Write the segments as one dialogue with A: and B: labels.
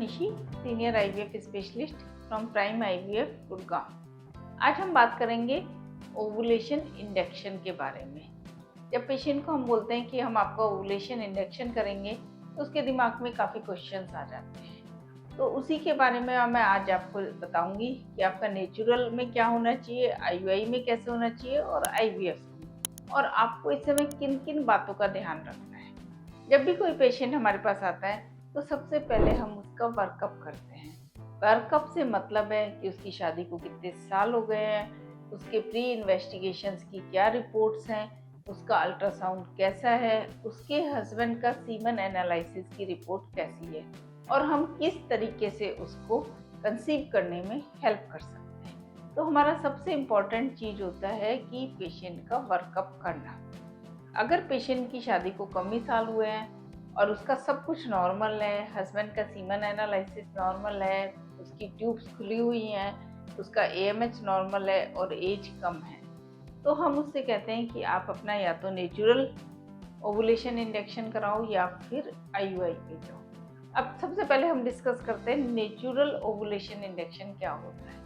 A: Nishi, senior IVF specialist from prime IVF Gurgaon. आज हम बात करेंगे ओवुलेशन इंडक्शन के बारे में। जब पेशेंट को हम बोलते हैं कि हम आपका ओवुलेशन इंडक्शन करेंगे तो उसके दिमाग में काफ़ी क्वेश्चंस आ जाते हैं। तो उसी के बारे में मैं आज आपको बताऊंगी कि आपका नेचुरल में क्या होना चाहिए, आईयूआई में कैसे होना चाहिए और आईवीएफ में, और आपको इस समय किन किन बातों का ध्यान रखना है। जब भी कोई पेशेंट हमारे पास आता है तो सबसे पहले हम उसका वर्कअप करते हैं। वर्कअप से मतलब है कि उसकी शादी को कितने साल हो गए हैं, उसके प्री इन्वेस्टिगेशंस की क्या रिपोर्ट्स हैं, उसका अल्ट्रासाउंड कैसा है, उसके हस्बैंड का सीमन एनालिसिस की रिपोर्ट कैसी है, और हम किस तरीके से उसको कंसीव करने में हेल्प कर सकते हैं। तो हमारा सबसे इम्पॉर्टेंट चीज़ होता है कि पेशेंट का वर्कअप करना। अगर पेशेंट की शादी को कम ही साल हुए हैं और उसका सब कुछ नॉर्मल है, हस्बैंड का सीमन एनालिसिस नॉर्मल है, उसकी ट्यूब्स खुली हुई हैं, उसका एएमएच नॉर्मल है और एज कम है, तो हम उससे कहते हैं कि आप अपना या तो नेचुरल ओवुलेशन इंडक्शन कराओ या फिर आईयूआई पे जाओ। अब सबसे पहले हम डिस्कस करते हैं नेचुरल ओवुलेशन इंडक्शन क्या होता है।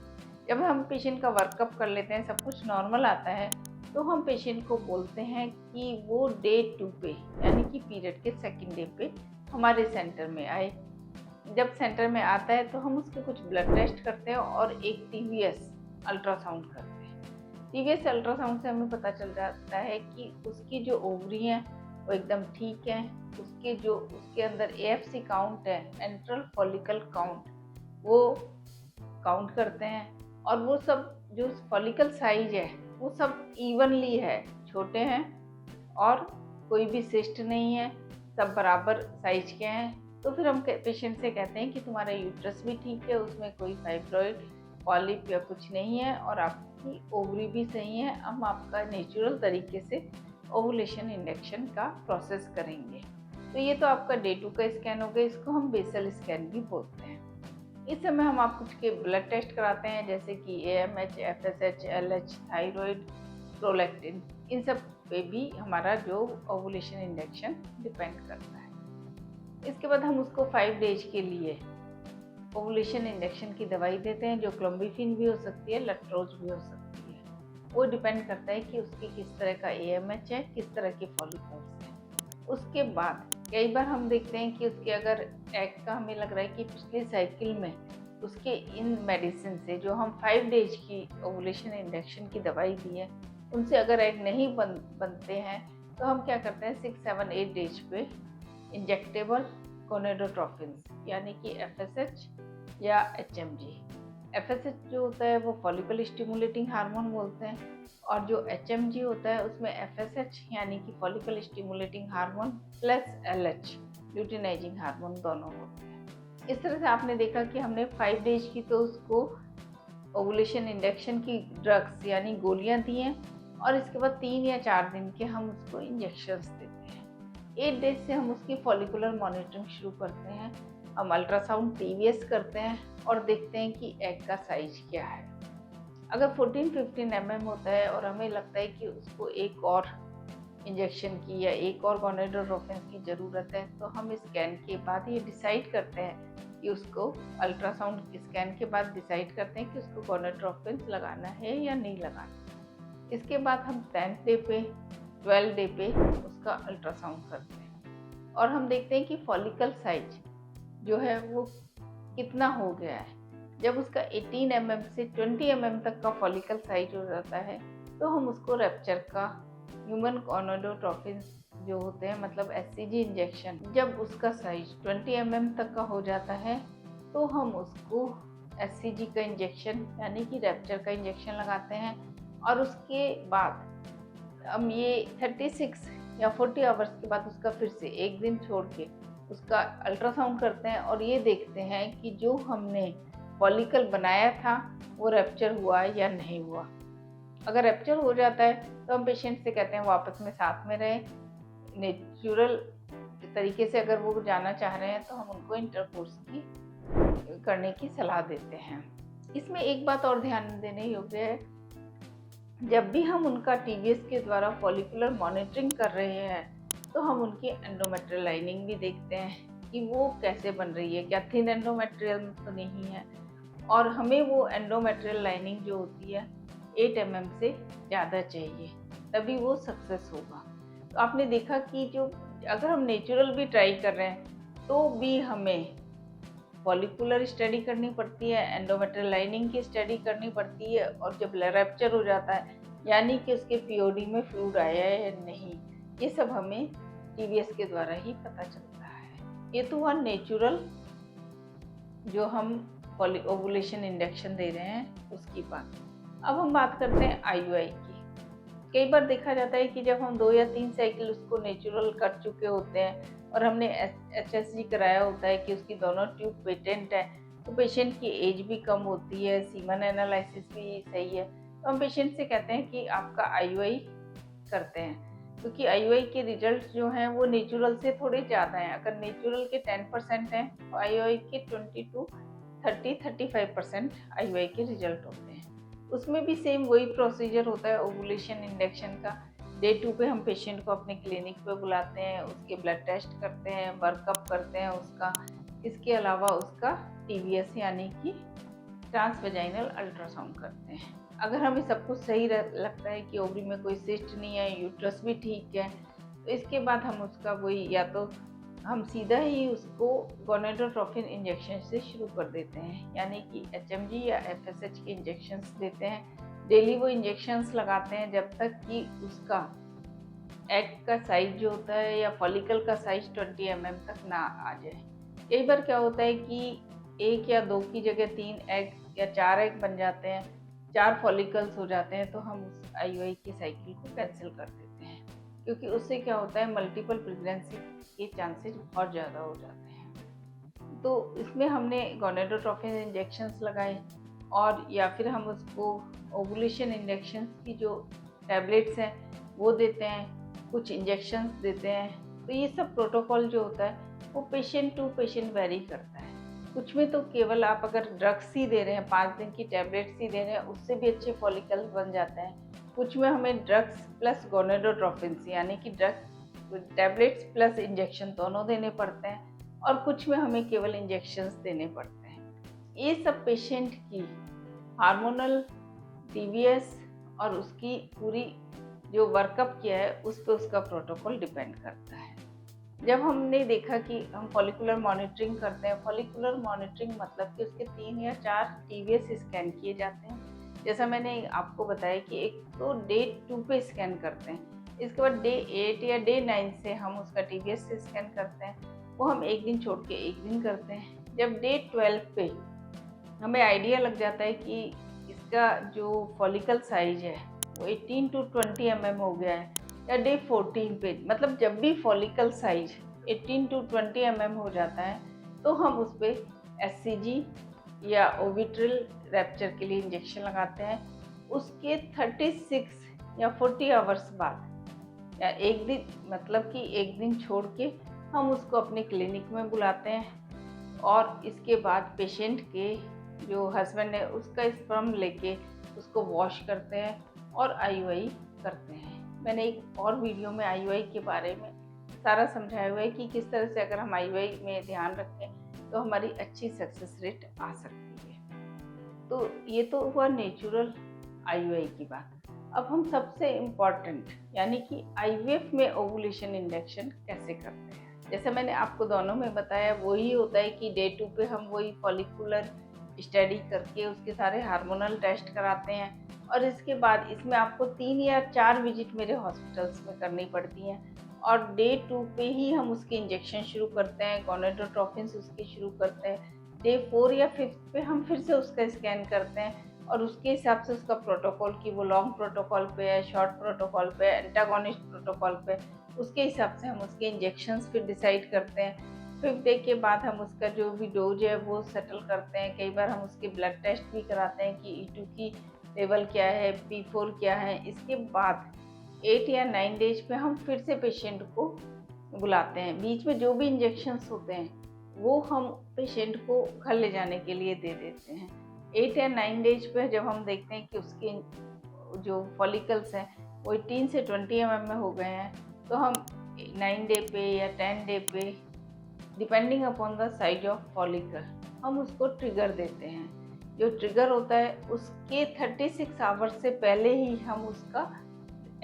A: जब हम पेशेंट का वर्कअप कर लेते हैं, सब कुछ नॉर्मल आता है, तो हम पेशेंट को बोलते हैं कि वो डे 2 पे यानी कि पीरियड के सेकंड डे पे हमारे सेंटर में आए। जब सेंटर में आता है तो हम उसके कुछ ब्लड टेस्ट करते हैं और एक टीवीएस अल्ट्रासाउंड करते हैं। टीवीएस अल्ट्रासाउंड से हमें पता चल जाता है कि उसकी जो ओवरी हैं वो एकदम ठीक है, उसके अंदर एएफसी काउंट है, एंट्रल फॉलिकल काउंट, वो काउंट करते हैं, और वो सब जो फॉलिकल साइज है वो सब इवनली है, छोटे हैं और कोई भी सिस्ट नहीं है, सब बराबर साइज के हैं। तो फिर हम पेशेंट से कहते हैं कि तुम्हारा यूट्रस भी ठीक है, उसमें कोई फाइब्रॉइड पॉलिप या कुछ नहीं है, और आपकी ओवरी भी सही है। हम आपका नेचुरल तरीके से ओवुलेशन इंडक्शन का प्रोसेस करेंगे। तो ये तो आपका डे 2 का स्कैन हो गया, इसको हम बेसल स्कैन भी बोलते हैं। इस समय हम आप कुछ के ब्लड टेस्ट कराते हैं, जैसे कि AMH, FSH, LH, thyroid, prolactin. इन सब पे भी हमारा जो ओवुलेशन इंडक्शन डिपेंड करता है। इसके बाद हम उसको 5 डेज के लिए ओवुलेशन इंडक्शन की दवाई देते हैं, जो क्लोम्बिफिन भी हो सकती है, लैक्टोज भी हो सकती है। वो डिपेंड करता है कि उसकी किस तरह का एएमएच है, किस तरह के फॉलिकल्स हैं। उसके बाद कई बार हम देखते हैं कि उसके अगर एग का हमें लग रहा है कि पिछली साइकिल में उसके इन मेडिसिन से जो हम 5 डेज की ओवुलेशन इंडक्शन की दवाई दी है, उनसे अगर एग नहीं बनते हैं, तो हम क्या करते हैं 6, 7, 8 डेज पे इंजेक्टेबल गोनेडोट्रोफिन यानी कि एफएसएच या एचएमजी। एफएसएच जो होता है वो फॉलिकल स्टिमुलेटिंग हार्मोन बोलते हैं, और जो एचएमजी होता है उसमें एफएसएच यानी कि follicle stimulating hormone plus LH luteinizing hormone दोनों होते हैं। इस तरह से आपने देखा कि हमने 5 डेज की तो उसको ओवुलेशन इंडक्शन की ड्रग्स यानी गोलियां दी हैं, और इसके बाद 3 या 4 दिन के हम उसको इंजेक्शंस देते हैं। 8 डेज से हम उसकी फॉलिकुलर मॉनिटरिंग शुरू करते हैं। हम अल्ट्रासाउंड टीवीएस करते हैं और देखते हैं कि एग का साइज क्या है। अगर 14-15 mm होता है और हमें लगता है कि उसको एक और इंजेक्शन की या एक और गोनेडोट्रोफिन की ज़रूरत है, तो हम स्कैन के बाद ये डिसाइड करते हैं कि उसको अल्ट्रासाउंड स्कैन के बाद डिसाइड करते हैं कि उसको गोनेडोट्रोफिन लगाना है या नहीं लगाना। इसके बाद हम 10th डे पे 12 डे पे उसका अल्ट्रासाउंड करते हैं और हम देखते हैं कि फॉलिकल साइज जो है वो कितना हो गया है। जब उसका 18 mm से 20 mm तक का फॉलिकल साइज हो जाता है, तो हम उसको रैप्चर का ह्यूमन गोनेडोट्रोफिन जो होते हैं, मतलब एचसीजी इंजेक्शन, जब उसका साइज 20 mm तक का हो जाता है, तो हम उसको एचसीजी का इंजेक्शन यानी कि रैप्चर का इंजेक्शन लगाते हैं। और उसके बाद हम ये 36 या 40 आवर्स के बाद उसका फिर से एक दिन छोड़ के उसका अल्ट्रासाउंड करते हैं और ये देखते हैं कि जो हमने फॉलिकल बनाया था वो रैप्चर हुआ या नहीं हुआ। अगर रैप्चर हो जाता है तो हम पेशेंट से कहते हैं वो आपस में साथ में रहें। नेचुरल तरीके से अगर वो जाना चाह रहे हैं तो हम उनको इंटरकोर्स की करने की सलाह देते हैं। इसमें एक बात और ध्यान देने योग्य है, जब भी हम उनका टीवीएस के द्वारा फॉलिकुलर मॉनिटरिंग कर रहे हैं तो हम उनकी एंडोमेट्रियल लाइनिंग भी देखते हैं कि वो कैसे बन रही है, क्या थिन एंडोमेट्रियल तो नहीं है, और हमें वो एंडोमेट्रियल लाइनिंग जो होती है 8 mm से ज़्यादा चाहिए, तभी वो सक्सेस होगा। तो आपने देखा कि जो अगर हम नेचुरल भी ट्राई कर रहे हैं तो भी हमें फॉलिकुलर स्टडी करनी पड़ती है, एंडोमेट्रियल लाइनिंग की स्टडी करनी पड़ती है, और जब रैप्चर हो जाता है यानी कि उसके पीओडी में फ्लूइड आया है या नहीं, ये सब हमें टीवीएस के द्वारा ही पता चलता है। ये तो हुआ नेचुरल जो हम ओवुलेशन इंजेक्शन दे रहे हैं उसकी बात। अब हम बात करते हैं आईयूआई की। कई बार देखा जाता है कि जब हम 2 या 3 साइकिल उसको नेचुरल कर चुके होते हैं और हमने HSG कराया होता है कि उसकी दोनों ट्यूब पेटेंट है, तो पेशेंट की एज भी कम होती है, सीमन एनालिसिस भी सही है, तो हम पेशेंट से कहते हैं कि आपका आईयूआई करते हैं, क्योंकि आईयूआई के रिजल्ट जो हैं वो नेचुरल से थोड़े ज़्यादा हैं। अगर नेचुरल के 10% हैं तो आईयूआई के 20 to 30-35% आईयूआई के रिजल्ट होते हैं। उसमें भी सेम वही प्रोसीजर होता है ओवुलेशन इंजेक्शन का। डे 2 पे हम पेशेंट को अपने क्लिनिक पे बुलाते हैं, उसके ब्लड टेस्ट करते हैं, वर्कअप करते हैं उसका। इसके अलावा उसका टीवीएस यानी कि ट्रांसवेजाइनल अल्ट्रासाउंड करते हैं। अगर हमें सब कुछ सही लगता है कि ओवरी में कोई सिस्ट नहीं है, यूट्रस भी ठीक है, तो इसके बाद हम उसका वही या तो हम सीधा ही उसको गोनेडोट्रोपिन इंजेक्शन से शुरू कर देते हैं, यानी कि HMG या FSH के इंजेक्शंस देते हैं। डेली वो इंजेक्शंस लगाते हैं जब तक कि उसका एग का साइज जो होता है या फॉलिकल का साइज 20 mm तक ना आ जाए। कई बार क्या होता है कि 1 या 2 की जगह 3 एग या 4 एग बन जाते हैं, 4 फॉलिकल्स हो जाते हैं, तो हम उस आईयूआई की साइकिल को कैंसिल कर देते हैं, क्योंकि उससे क्या होता है मल्टीपल प्रेगनेंसी के चांसेस बहुत ज़्यादा हो जाते हैं। तो इसमें हमने गोनेडोट्रोपिन इंजेक्शंस लगाए, और या फिर हम उसको ओवुलेशन इंजेक्शंस की जो टैबलेट्स हैं वो देते हैं, कुछ इंजेक्शंस देते हैं। तो ये सब प्रोटोकॉल जो होता है वो पेशेंट टू पेशेंट वेरी करता है। कुछ में तो केवल आप अगर ड्रग्स ही दे रहे हैं, 5 दिन की टैबलेट्स ही दे रहे हैं, उससे भी अच्छे फॉलिकल्स बन जाते हैं। कुछ में हमें ड्रग्स प्लस गोनेडोट्रोपिन यानी कि ड्रग्स टैबलेट्स प्लस इंजेक्शन दोनों देने पड़ते हैं, और कुछ में हमें केवल इंजेक्शंस देने पड़ते हैं। ये सब पेशेंट की हार्मोनल टीवीएस और उसकी पूरी जो वर्कअप किया है उस पर उसका प्रोटोकॉल डिपेंड करता है। जब हमने देखा कि हम फॉलिकुलर मॉनिटरिंग करते हैं, फॉलिकुलर मॉनिटरिंग मतलब कि उसके 3 या 4 टीवीएस स्कैन किए जाते हैं। जैसा मैंने आपको बताया कि एक तो डे 2 पे स्कैन करते हैं, इसके बाद डे 8 या डे 9 से हम उसका टीवीएस से स्कैन करते हैं, वो हम एक दिन छोड़ के एक दिन करते हैं। जब डे 12 पे हमें आइडिया लग जाता है कि इसका जो फॉलिकल साइज है वो 18 to 20 mm हो गया है, या डे 14 पे, मतलब जब भी फॉलिकल साइज 18 to 20 mm हो जाता है तो हम उस पर HCG या ओविट्रिल रैप्चर के लिए इंजेक्शन लगाते हैं। उसके 36 या 40 आवर्स बाद या एक दिन, मतलब कि एक दिन छोड़ के हम उसको अपने क्लिनिक में बुलाते हैं, और इसके बाद पेशेंट के जो हस्बैंड है उसका स्पर्म लेके उसको वॉश करते हैं और आईयूआई करते हैं। मैंने एक और वीडियो में आईयूआई के बारे में सारा समझाया हुआ है कि किस तरह से अगर हम आईयूआई में ध्यान रखें तो हमारी अच्छी सक्सेस रेट आ सकती है। तो ये तो हुआ नेचुरल आईयूआई की बात। अब हम सबसे इम्पॉर्टेंट यानी कि आईवीएफ में ओवुलेशन इंजेक्शन कैसे करते हैं। जैसे मैंने आपको दोनों में बताया वही होता है कि डे 2 पे हम वही फॉलिकुलर स्टडी करके उसके सारे हार्मोनल टेस्ट कराते हैं, और इसके बाद इसमें आपको 3 या 4 विजिट मेरे हॉस्पिटल्स में करनी पड़ती हैं, और डे 2 पे ही हम उसके इंजेक्शन शुरू करते हैं, गोनेडोट्रोपिन उसके शुरू करते हैं। डे 4 या 5 पे हम फिर से उसका स्कैन करते हैं, और उसके हिसाब से उसका प्रोटोकॉल कि वो लॉन्ग प्रोटोकॉल पे है, शॉर्ट प्रोटोकॉल पे, एंटागोनिस्ट प्रोटोकॉल पे, उसके हिसाब से हम उसके इंजेक्शंस फिर डिसाइड करते हैं। 5th डे के बाद हम उसका जो भी डोज है वो सेटल करते हैं। कई बार हम उसके ब्लड टेस्ट भी कराते हैं कि E2 की लेवल क्या है, P4 क्या है। इसके बाद 8 या 9 डेज पे हम फिर से पेशेंट को बुलाते हैं। बीच में जो भी इंजेक्शंस होते हैं वो हम पेशेंट को घर ले जाने के लिए दे देते हैं। 8 या 9 डेज पे जब हम देखते हैं कि उसके जो फॉलिकल्स हैं वो 18 से 20 mm में हो गए हैं, तो हम 9 डे पे या 10 डे पे depending upon the size of follicle हम उसको ट्रिगर देते हैं। जो ट्रिगर होता है उसके 36 आवर्स से पहले ही हम उसका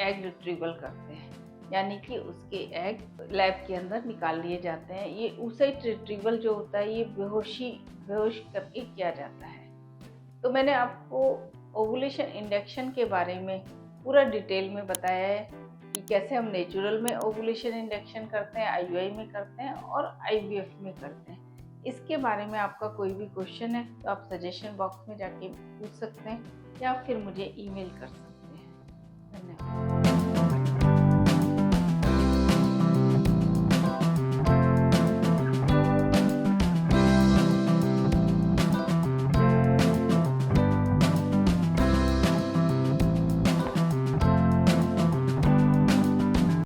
A: एग रिट्रीवल करते हैं, यानी कि उसके एग लैब के अंदर निकाल लिए जाते हैं। ये oocyte रिट्रीवल जो होता है ये बेहोश करके किया जाता है। तो मैंने आपको ओवुलेशन इंडक्शन के बारे में पूरा डिटेल में बताया है कि कैसे हम नेचुरल में ओवुलेशन इंडक्शन करते हैं, आईयूआई में करते हैं और आईवीएफ में करते हैं। इसके बारे में आपका कोई भी क्वेश्चन है तो आप सजेशन बॉक्स में जाके पूछ सकते हैं या फिर मुझे ईमेल कर सकते हैं। धन्यवाद।